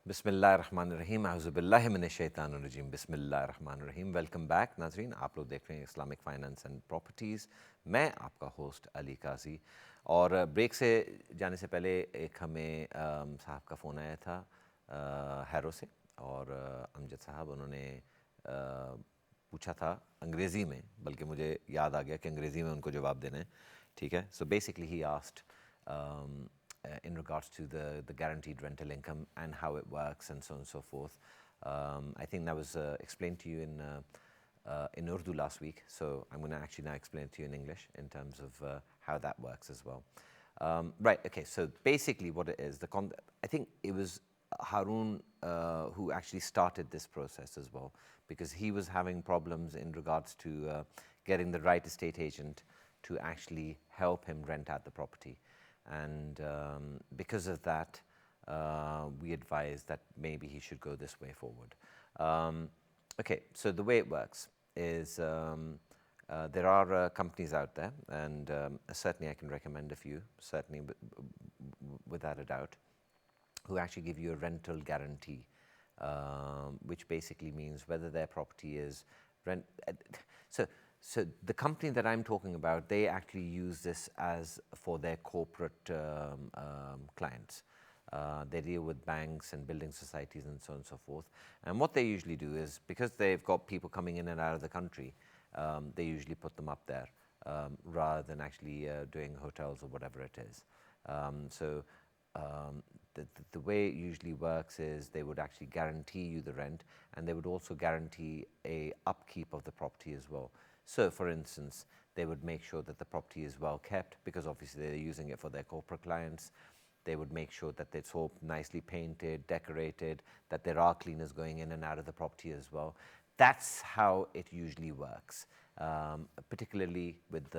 बिस्मिल्लाहिर्रहमानिर्रहीम अऊज़ुबिल्लाहि मिनश्शैतानिर्रजीम बिस्मिल्लाहिर्रहमानिर्रहीम। Welcome back नाज़रीन, आप लोग देख रहे हैं इस्लामिक फ़ाइनेंस एंड प्रॉपर्टीज़। मैं आपका होस्ट अली काजी। और ब्रेक से जाने से पहले एक हमें साहब का फ़ोन आया था हैरो से, और अमजद साहब उन्होंने पूछा था अंग्रेज़ी में, बल्कि मुझे याद आ गया कि अंग्रेज़ी में उनको जवाब देना है। ठीक है, so basically he asked in regards to the guaranteed rental income and how it works and so on and so forth. I think that was explained to you in Urdu last week, so I'm going to actually now explain it to you in English in terms of how that works as well. Right, okay, so basically what it is, I think it was Harun who actually started this process as well, because he was having problems in regards to getting the right estate agent to actually help him rent out the property. And because of that, we advised that maybe he should go this way forward. Okay, so the way it works is there are companies out there, and certainly I can recommend a few, certainly without a doubt, who actually give you a rental guarantee, which basically means whether their property is rent. So the company that I'm talking about, they actually use this as for their corporate clients. They deal with banks and building societies and so on and so forth. And what they usually do is, because they've got people coming in and out of the country, they usually put them up there rather than actually doing hotels or whatever it is. The way it usually works is they would actually guarantee you the rent, and they would also guarantee a upkeep of the property as well. So, for instance, they would make sure that the property is well kept, because obviously they're using it for their corporate clients. They would make sure that it's all nicely painted, decorated, that there are cleaners going in and out of the property as well. That's how it usually works, particularly with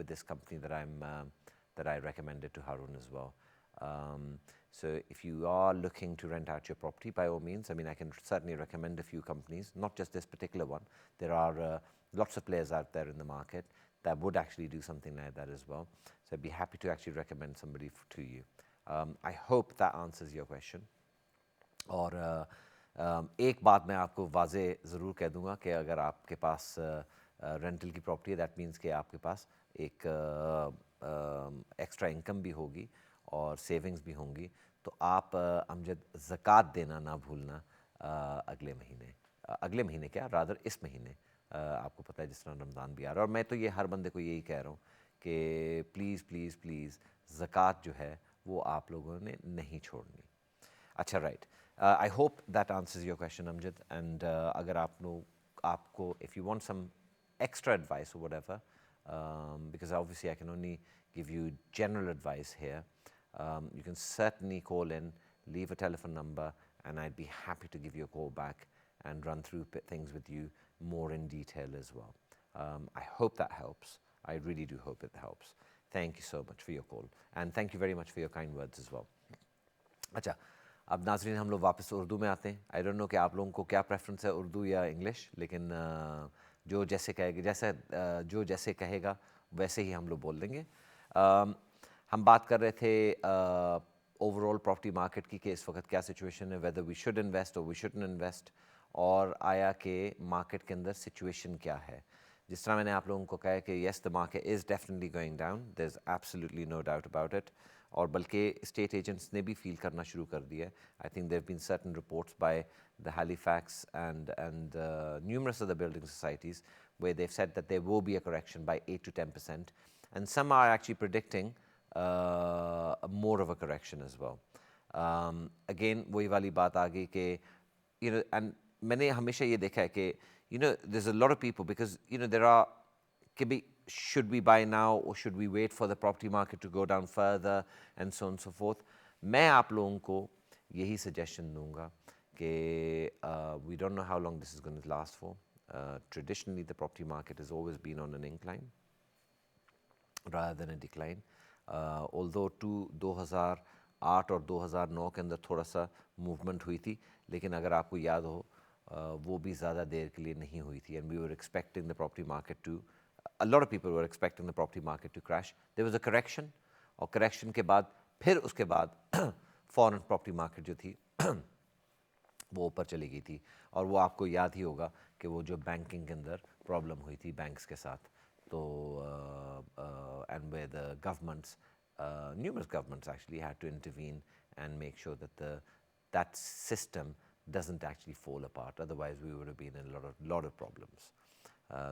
this company that I recommended to Harun as well. So if you are looking to rent out your property, by all means, I mean, I can certainly recommend a few companies, not just this particular one. There are lots of players out there in the market that would actually do something like that as well. So I'd be happy to actually recommend somebody to you. I hope that answers your question. और एक बात मैं आपको वाजे ज़रूर कह दूंगा कि अगर आपके पास रेंटल की प्रॉपर्टी है, दैट मीन्स कि आपके पास एक एक्स्ट्रा इनकम भी होगी और सेविंग्स भी होंगी, तो आप अमजद ज़कात देना ना भूलना अगले महीने क्या, रादर इस महीने। आपको पता है जिस तरह रमज़ान भी आ रहा है, और मैं तो ये हर बंदे को यही कह रहा हूँ कि प्लीज़ प्लीज़ प्लीज़ ज़कात जो है वो आप लोगों ने नहीं छोड़नी। अच्छा, right, I hope that answers your question Amjad. And अगर आपको if you want some extra advice or whatever, because obviously I can only give you general advice here, you can certainly call in, leave a telephone number, and I'd be happy to give you a call back and run through things with you more in detail as well. I hope that helps. I really do hope it helps. Thank you so much for your call, and thank you very much for your kind words as well. अच्छा, अब नाज़रीन हम लोग वापस उर्दू में आते हैं। I don't know कि आप लोगों को क्या प्रेफरेंस है, उर्दू या इंग्लिश, लेकिन जो जैसे कहेगा वैसे ही हम लोग बोल देंगे। हम बात कर रहे थे ओवरऑल प्रॉपर्टी मार्केट की कि इस वक्त क्या सिचुएशन है, वेदर वी शुड इन्वेस्ट और वी शुडंट इन्वेस्ट, और आया कि मार्केट के अंदर सिचुएशन क्या है। जिस तरह मैंने आप लोगों को कहा कि yes, the market is definitely going down, there is absolutely no doubt about it, और बल्कि स्टेट एजेंट्स ने भी फील करना शुरू कर दिया है। I think there have been certain reports by the Halifax and numerous other building societies where they've said that there will be a correction by 8 to 10%, and some are actually predicting more of a correction as well. Again, वही वाली बात आ गई कि and मैंने हमेशा ये देखा है कि there's a lot of people, because there are should we buy now or should we wait for the property market to go down further and so on and so forth. मैं आप लोगों को यही suggestion दूंगा कि we don't know how long this is going to last for. Traditionally, the property market has always been on an incline rather than a decline. Although 2008 और 2009 के अंदर थोड़ा सा मूवमेंट हुई थी, लेकिन अगर आपको याद हो वो भी ज़्यादा देर के लिए नहीं हुई थी, and we were expecting the property market to, a lot of people were expecting the property market to crash. There was a correction, और correction के बाद फिर उसके बाद foreign property market जो थी वो ऊपर चली गई थी। और वो आपको याद ही होगा कि वो जो बैंकिंग के अंदर प्रॉब्लम हुई थी बैंक्स के साथ, तो and where the governments, numerous governments actually had to intervene and make sure that that system doesn't actually fall apart, otherwise we would have been in a lot of problems.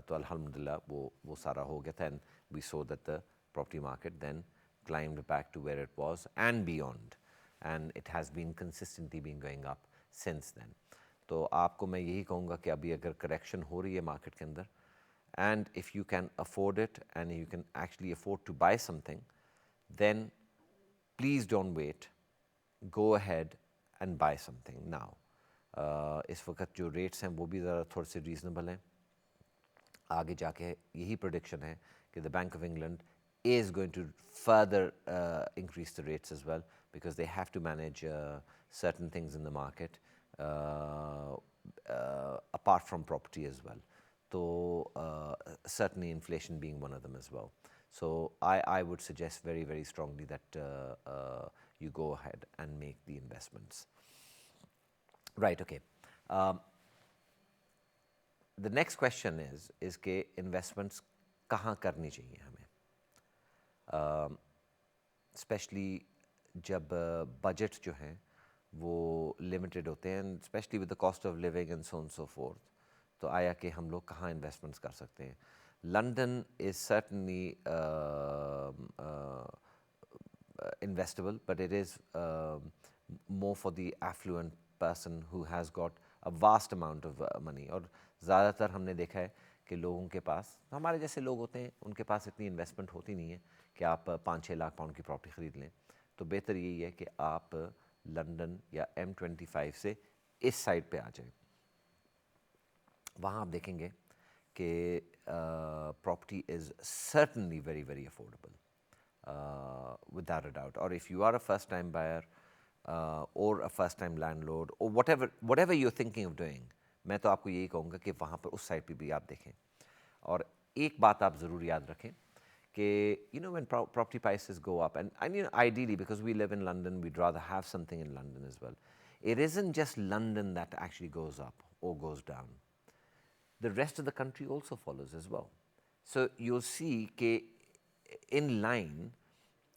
तो alhamdulillah वो सारा हो गया था, and we saw that the property market then climbed back to where it was and beyond, and it has been consistently been going up since then. तो आपको मैं यही कहूँगा कि अभी अगर करेक्शन हो रही है मार्केट के अंदर, and if you can afford it and you can actually afford to buy something, then please don't wait, go ahead and buy something now. इस वक्त जो रेट्स हैं वो भी ज़रा थोड़े से रीज़नेबल हैं. आगे जाके यही प्रोडिक्शन है कि the bank of England is going to further increase the rates as well, because they have to manage certain things in the market apart from property as well. So certainly inflation being one of them as well. So I would suggest very, very strongly that you go ahead and make the investments. Right, okay. The next question is कि investments कहाँ करनी चाहिए हमें, specially जब budget जो हैं वो limited होते हैं, and specially with the cost of living and so on so fourth. तो आया कि हम लोग कहाँ इन्वेस्टमेंट्स कर सकते हैं. London is certainly investable, but it is more for the affluent person who has got a vast amount of money. और ज़्यादातर हमने देखा है कि लोगों के पास, हमारे जैसे लोग होते हैं, उनके पास इतनी इन्वेस्टमेंट होती नहीं है कि आप 5-6 लाख पाउंड की प्रॉपर्टी ख़रीद लें. तो बेहतर यही है कि आप लंदन या M25 से इस साइड पे आ जाएं. वहाँ आप देखेंगे कि property is certainly very very affordable, without a doubt. Or if you are a first time buyer or a first time landlord or whatever you're thinking of doing, मैं तो आपको यही कहूँगा कि वहाँ पर उस साइड पे भी आप देखें. और एक बात आप ज़रूर याद रखें कि when property prices go up, and ideally, because we live in London, we'd rather have something in London as well. It isn't just London that actually goes up or goes down. The rest of the country also follows as well. So you'll see कि in line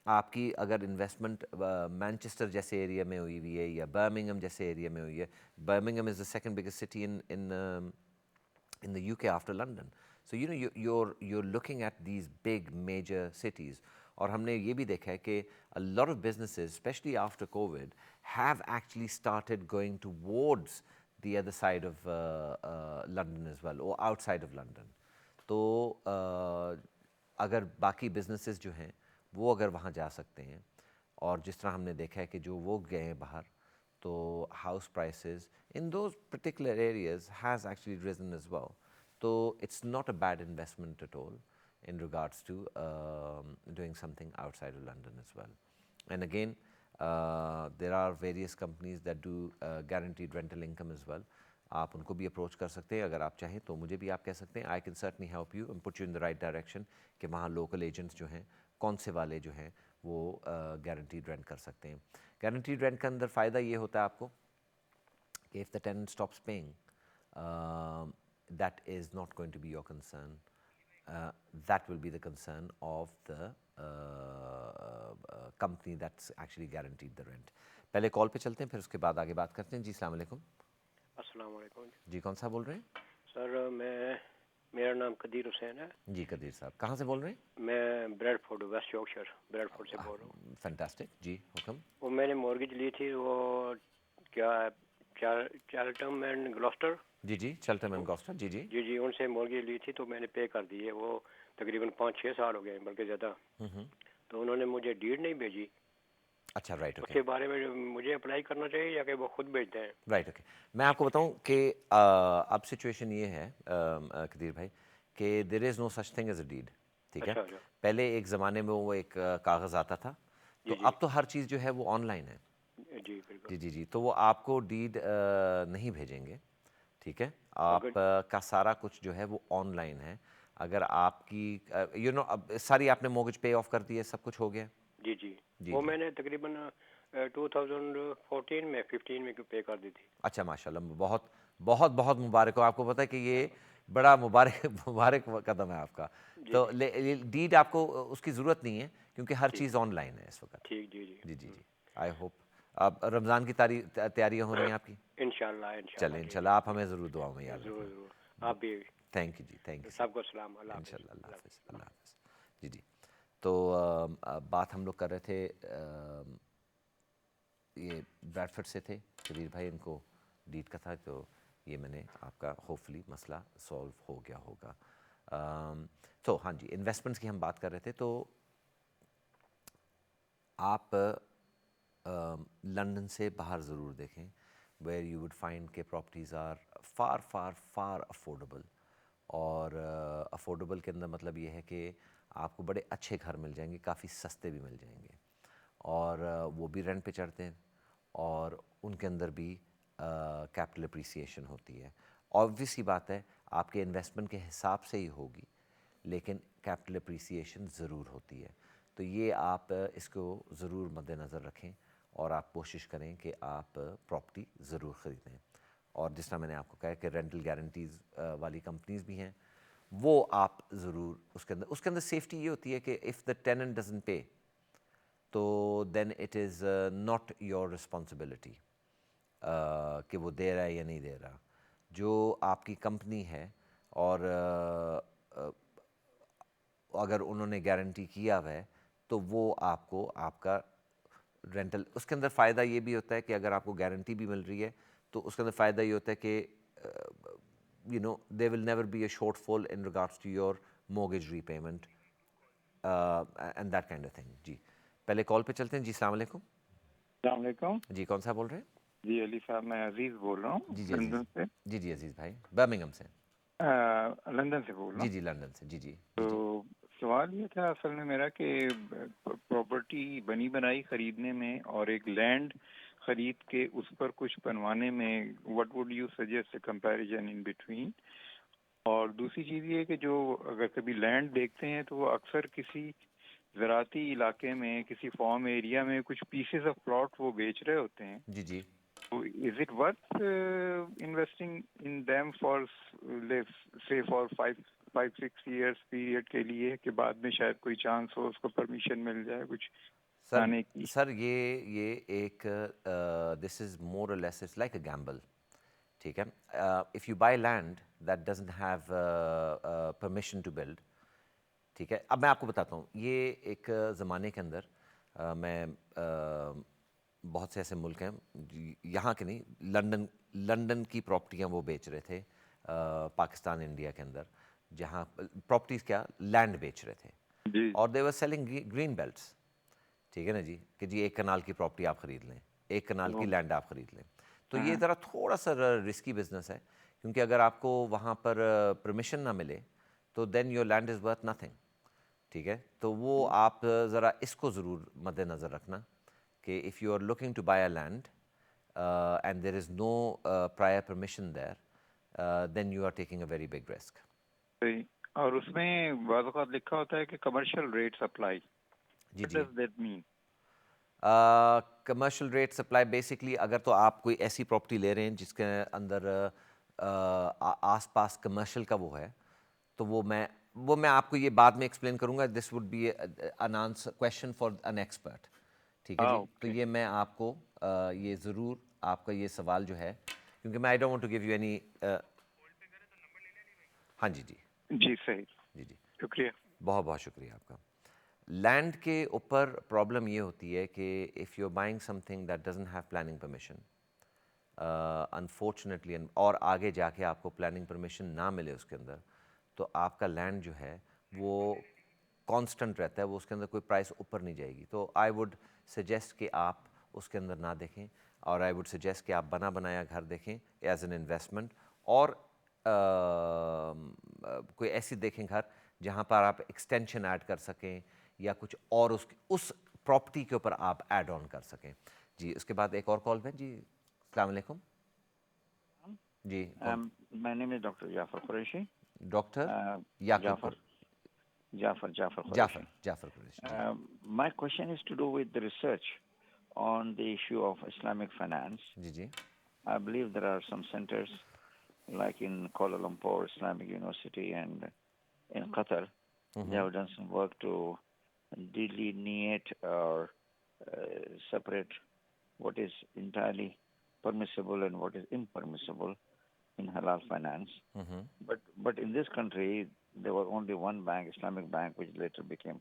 आपकी अगर investment Manchester जैसे area में हुई हुई है या Birmingham जैसे एरिया में हुई है. Birmingham is the second biggest city in the UK after London. So you're looking at these big major cities. और हमने ये भी देखा है कि a lot of businesses, especially after COVID, have actually started going towards the other side of London as well, or outside of London. तो अगर बाकी businesses जो हैं वो अगर वहाँ जा सकते हैं, और जिस तरह हमने देखा है कि जो वो गए हैं बाहर, तो house prices in those particular areas has actually risen as well. So it's not a bad investment at all in regards to doing something outside of London as well. And again, there are various companies that do guaranteed rental income as well. आप उनको भी approach कर सकते हैं. अगर आप चाहें तो मुझे भी आप कह सकते हैं. I can certainly help you and put you in the right direction कि वहाँ local agents जो हैं, कौन से वाले जो हैं वो guaranteed rent कर सकते हैं. Guaranteed rent का अंदर फ़ायदा ये होता है आपको कि if the tenant stops paying, that is not going to be your concern. That will be the concern of the company that's actually guaranteed the rent. पहले कॉल पे चलते हैं, फिर उसके बाद आगे बात करते हैं. जी अस्सलाम वालेकुम. अस्सलाम वालेकुम जी, कौन सा बोल रहे हैं? सर मेरा नाम कदीर हुसैन है. जी कदीर साहब, कहाँ से बोल रहे हैं? मैं ब्रेडफोर्ड, वेस्ट यॉर्कशायर ब्रेडफोर्ड से बोल रहा हूँ. फैंटास्टिक. जी हुक्म. वो मैंने मॉर्गेज ली थी, वो क्या चार्ल्टन एंड ग्लॉस्टर. जी जी, चार्ल्टन एंड ग्लॉस्टर. जी जी जी जी, उनसे मॉर्गेज ली थी तो मैंने पे कर दी है. वो तकरीबन 5-6 साल हो गए, बल्कि ज़्यादा. तो उन्होंने मुझे डीड नहीं भेजी. अच्छा, राइट. उसके बारे में मुझे अप्लाई करना चाहिए या कि वो खुद भेजते हैं? Right, okay. मैं आपको बताऊं कि अब सिचुएशन ये है कदीर भाई कि there is no such thing as a deed. ठीक है. अच्छा. पहले एक ज़माने में वो एक कागज़ आता था, तो अब तो हर चीज़ जो है वो ऑनलाइन है. जी बिल्कुल. जी जी जी. तो वो आपको डीड नहीं भेजेंगे. ठीक है. आपका सारा कुछ जो है वो ऑनलाइन है. अगर आपकी अब सारी आपने मॉर्गेज पे ऑफ कर दी है, सब कुछ हो गया. जी जी. वो मैंने तकरीबन 2014 में 15 में पे कर दी थी। अच्छा माशाल्लाह, बहुत बहुत बहुत मुबारक हो। आपको पता है कि ये बड़ा मुबारक मुबारक कदम है आपका। जी तो जी डीड आपको उसकी ज़रूरत नहीं है क्योंकि हर ठीक चीज़ ऑनलाइन है इस वक्त। ठीक जी जी जी जी जी। आई होप अब रमज़ान की तैयारियां हो रही हैं आपकी। इंशाल्लाह इंशाल्लाह चलें जी जी इंशाल्लाह, आप हमें ज़रूर दुआओं में याद ज़रूर रखना। ज़रूर आप भी। Thank you ji, thank you sir. सबको सलाम। अल्लाह हाफिज़। इंशाल्लाह, अल्लाह अल्लाह हाफ़िज़, हाफिज़। अल्लाह हाफ़िज़। जी जी। तो बात हम लोग कर रहे थे ये ब्रैडफोर्ड से थे कबीर भाई, इनको डीड का था, तो ये मैंने आपका होपफुली मसला सॉल्व हो गया होगा। तो हाँ जी, इन्वेस्टमेंट्स की हम बात कर रहे थे। तो आप लंदन से बाहर ज़रूर देखें, वेयर यू वुड फाइंड के properties are far far far affordable. और अफोर्डेबल के अंदर मतलब ये है कि आपको बड़े अच्छे घर मिल जाएंगे, काफ़ी सस्ते भी मिल जाएंगे, और वो भी रेंट पे चढ़ते हैं, और उनके अंदर भी कैपिटल अप्रिसिएशन होती है। ऑब्वियस ही बात है, आपके इन्वेस्टमेंट के हिसाब से ही होगी, लेकिन कैपिटल अप्रिसिएशन ज़रूर होती है। तो ये आप इसको ज़रूर मद्देनज़र रखें, और आप कोशिश करें कि आप प्रॉपर्टी ज़रूर ख़रीदें। और जिस तरह मैंने आपको कहा कि रेंटल गारंटीज़ वाली कंपनीज़ भी हैं, वो आप ज़रूर उसके अंदर सेफ्टी ये होती है कि if the tenant doesn't pay, तो then it is not your responsibility कि वो दे रहा है या नहीं दे रहा। जो आपकी कंपनी है, और अगर उन्होंने गारंटी किया हुआ है, तो वो आपको आपका रेंटल, उसके अंदर फ़ायदा ये भी होता है कि अगर आपको गारंटी भी मिल रही है, तो उसके अंदर फ़ायदा ये होता है कि you know there will never be a shortfall in regards to your mortgage repayment and that kind of thing. जी, पहले कॉल पे चलते हैं। जी अस्सलाम वालेकुम। अस्सलाम वालेकुम। जी, कौन सा बोल रहे हैं? जी अली साहब, मैं अजीज़ बोल रहा हूँ जी जी अजीज़। लंदन से। जी जी अजीज़ भाई, बर्मिंघम से। लंदन से बोल रहा जी हूँ। जी लंदन से। जी जी जी तो जी। सवाल ये था असल में मेरा कि प्रॉपर्टी बनी बनाई खरीदने में और एक लैंड खरीद के उस पर कुछ बनवाने में what would you suggest comparison in between. और दूसरी चीज़ ये कि जो अगर कभी लैंड देखते हैं तो वो अक्सर किसी ज़राती इलाके में किसी फार्म एरिया में कुछ पीसेस ऑफ प्लॉट वो बेच रहे होते हैं। जी जी। Is it worth investing in them for let's say for 5-6 years period के लिए कि बाद में शायद कोई चांस हो उसको परमिशन मिल जाए कुछ सर आने की। सर ये एक this is more or less it's like a gamble. ठीक है, if you buy land that doesn't have permission to build, ठीक है। अब मैं आपको बताता हूँ, ये एक ज़माने के अंदर मैं बहुत से ऐसे मुल्क हैं, यहाँ के नहीं, लंदन लंदन की प्रॉपर्टियाँ वो बेच रहे थे पाकिस्तान इंडिया के अंदर, जहाँ प्रॉपर्टीज़ क्या लैंड बेच रहे थे, जी और दे वर सेलिंग ग्रीन बेल्ट्स। ठीक है ना जी, कि जी 1 कनाल की प्रॉपर्टी आप ख़रीद लें, 1 कनाल की वो लैंड आप ख़रीद लें। तो ये हाँ ज़रा थोड़ा सा रिस्की बिजनेस है, क्योंकि अगर आपको वहाँ पर परमिशन ना मिले, तो then your land is worth nothing. ठीक है, तो वो आप ज़रा इसको ज़रूर मद्देनज़र रखना कि if you are looking to buy a land and there is no prior permission there, then you are taking a very big risk. सही। और उसमें बाज़ औक़ात लिखा होता है कि कमर्शियल रेट्स अप्लाई। जी व्हाट जी। Does that mean? Commercial rate supply basically, अगर तो आप कोई ऐसी प्रॉपर्टी ले रहे हैं जिसके अंदर आसपास कमर्शियल का वो है, तो वो मैं आपको ये बाद में एक्सप्लेन करूंगा। This would be an answer question for an expert. ठीक है जी, तो ओके। ये मैं आपको ये ज़रूर आपका ये सवाल जो है, क्योंकि मैं I don't want to give you any. हाँ जी जी जी सही। जी जी। शुक्रिया। बहुत बहुत शुक्रिया आपका। लैंड के ऊपर प्रॉब्लम ये होती है कि if you are buying something that doesn't have planning permission, unfortunately, और आगे जाके आपको प्लानिंग परमिशन ना मिले उसके अंदर, तो आपका लैंड जो है वो कांस्टेंट रहता है, वो उसके अंदर कोई प्राइस ऊपर नहीं जाएगी। तो आई वुड सजेस्ट कि आप उसके अंदर ना देखें, और आई वुड सजेस्ट कि आप बना बनाया घर देखें एज एन इन्वेस्टमेंट, और कोई ऐसी देखें घर जहाँ पर आप एक्सटेंशन ऐड कर सकें, या कुछ और उस प्रॉपर्टी के ऊपर आप ऐड ऑन कर सकें। जी, उसके बाद एक और कॉल है जी। अस्सलाम वालेकुम। जी, कौन? My name is Dr. Jafar Qureshi. Doctor Uh, Yakub Jafar, Jafar Jafar Qureshi. Jafar Qureshi. जी My question is to do with the research. on the issue of Islamic finance. Gigi. I believe there are some centers like in Kuala Lumpur Islamic University and in Qatar. They have done some work to delineate or separate what is entirely permissible and what is impermissible in halal finance. But in this country, there was only one bank, Islamic Bank, which later became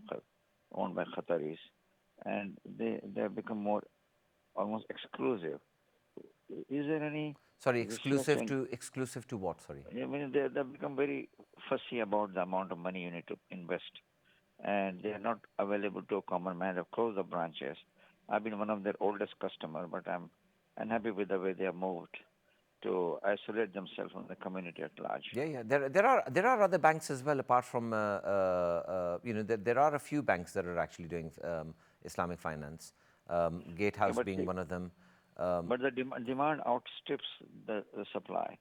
owned by Qataris, and they have become more almost exclusive. Is there any Sorry, research exclusive to what? Sorry. I mean, they've become very fussy about the amount of money you need to invest, and they are not available to a common man. They've closed the branches. I've been one of their oldest customers, but I'm unhappy with the way they have moved to isolate themselves from the community at large. Yeah. There are other banks as well, apart from there are a few banks that are actually doing Islamic finance. Gatehouse being one of them. But the demand outstrips the supply.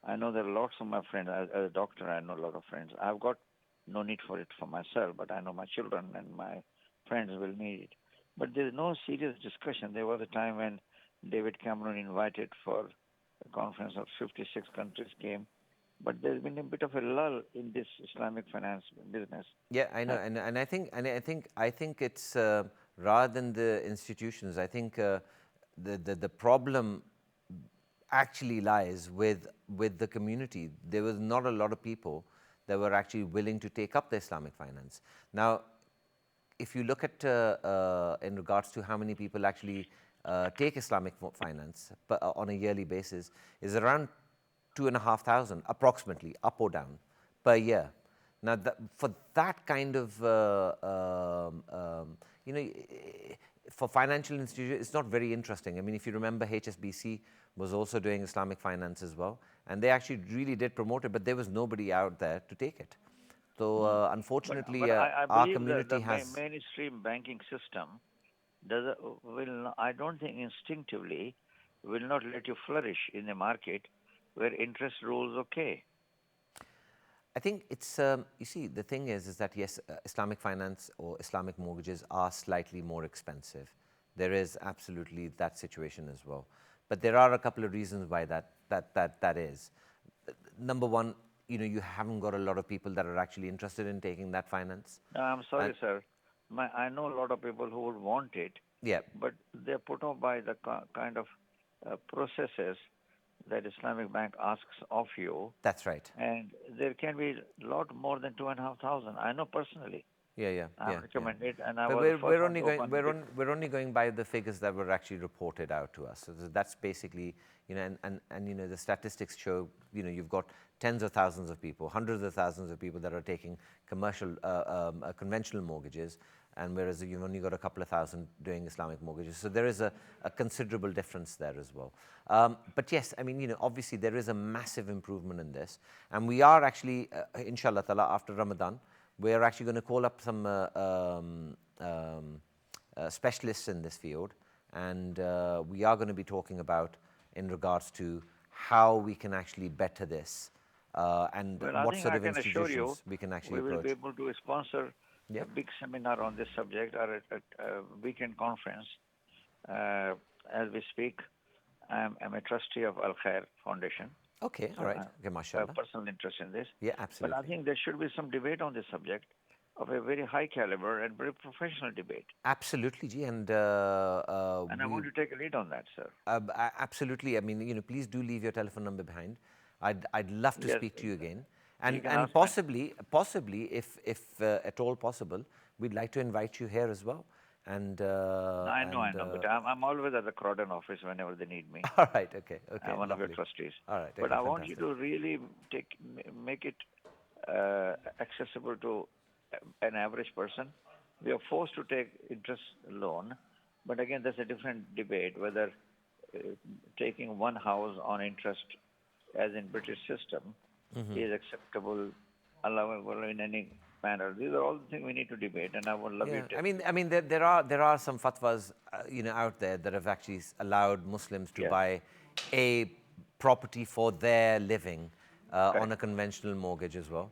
I know there are lots of my friends. As a doctor, I know a lot of friends. I've got no need for it for myself, but I know my children and my friends will need it. But there's no serious discussion. There was a time when David Cameron invited for a conference of 56 countries came, but there's been a bit of a lull in this Islamic finance business. Yeah, I know, and I think it's rather than the institutions. I think the problem actually lies with the community. There was not a lot of people that were actually willing to take up the Islamic finance. Now, if you look at in regards to how many people actually take Islamic finance on a yearly basis, is around 2,500 approximately, up or down, per year. Now, for that kind of for financial institutions, it's not very interesting. I mean, if you remember, HSBC was also doing Islamic finance as well, and they actually really did promote it, but there was nobody out there to take it. So unfortunately, but I our believe community the has mainstream banking system I don't think instinctively will not let you flourish in a market where interest rules okay. I think it's, you see, the thing is that yes, Islamic finance or Islamic mortgages are slightly more expensive. There is absolutely that situation as well. But there are a couple of reasons why that is. Number one, you haven't got a lot of people that are actually interested in taking that finance. I'm sorry, sir. I know a lot of people who would want it, yeah, but they're put off by the kind of processes that Islamic Bank asks of you. That's right. And there can be a lot more than 2,500. I know personally. Yeah. I recommend it, and I but was we're only going by the figures that were actually reported out to us. So that's basically, and the statistics show, you've got tens of thousands of people, hundreds of thousands of people that are taking commercial, conventional mortgages, and whereas you've only got a couple of thousand doing Islamic mortgages. So there is a considerable difference there as well. But yes, I mean, obviously there is a massive improvement in this, and we are actually, inshallah ta'ala, after Ramadan, we're actually going to call up some specialists in this field, and we are going to be talking about in regards to how we can actually better this and what sort of institutions we can actually approach. We will be able to sponsor a big seminar on this subject or a weekend conference. As we speak, I'm a trustee of Al Khair Foundation. Okay, all right. Okay, mashallah. I have personal interest in this. Yeah, absolutely. But I think there should be some debate on this subject of a very high caliber and very professional debate. Absolutely, Ji. And I want to take a lead on that, sir. Absolutely. I mean, please do leave your telephone number behind. I'd love to speak to you again. And possibly, if at all possible, we'd like to invite you here as well. And I know, but I'm always at the Croydon office whenever they need me. All right, okay. I'm one of your trustees. All right, but I want you to really make it accessible to an average person. We are forced to take interest loan, but again, there's a different debate whether taking one house on interest, as in British system, is acceptable, allowable in any manner. These are all the things we need to debate, and I would love you to. I mean, there are some fatwas, out there that have actually allowed Muslims to buy a property for their living on a conventional mortgage as well.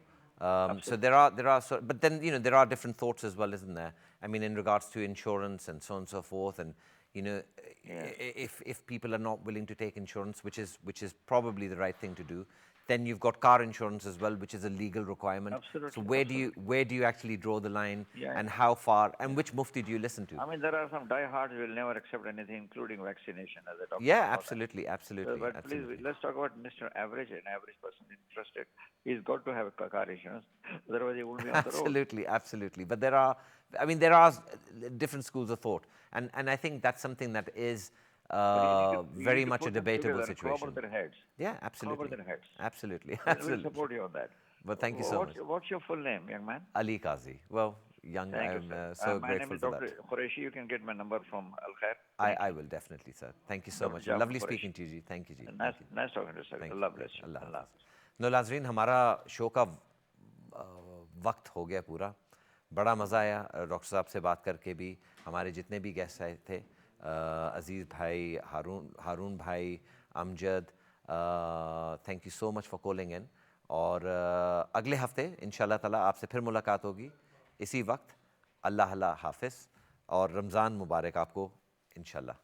So there are, but then there are different thoughts as well, isn't there? I mean, in regards to insurance and so on and so forth, and You know, Yes. if people are not willing to take insurance, which is probably the right thing to do, then you've got car insurance as well, which is a legal requirement. So Absolutely, where do you actually draw the line, Yeah, and yeah. how far, and which mufti do you listen to? I mean, there are some diehards who will never accept anything, including vaccination, as a doctor. Yeah, You know that. absolutely, So, absolutely, but please, absolutely. let's talk about Mr. Average. An average person interested, he's got to have a car insurance. Otherwise, he won't be on the road. Absolutely, absolutely. But there are, I mean, there are different schools of thought, and I think that's something that is But you very need to much a put them debatable together, club situation. their heads. Yeah, Club absolutely, their heads. absolutely, We'll absolutely. support you on that. But thank you so much. What's your full name, young man? Ali Qazi. Well, young, Thank you, I'm sir. so My name grateful is for that. Dr. Qureshi. You can get my number from Al Khair. Thank I you. will definitely, sir. Thank you so Dr. much. Jafar Lovely Qureshi. speaking to you, Ji. Thank you, Ji. Nice, Thank you. nice talking to you, sir. Thank Allah you. bless you. Allah Allah हाफ़िज़। Hafiz. No नाज़रीन, हमारा show का वक्त हो गया पूरा। बड़ा मज़ा आया डॉक्टर साहब से बात करके भी। हमारे जितने भी गेस्ट आए थे, अज़ीज़ भाई, हारून भाई, Amjad, thank you so much for calling in. और अगले हफ्ते इंशाल्लाह ताला आपसे फिर मुलाकात होगी इसी वक्त। अल्लाह हाफ़िज़ और रमज़ान मुबारक आपको इंशाल्लाह।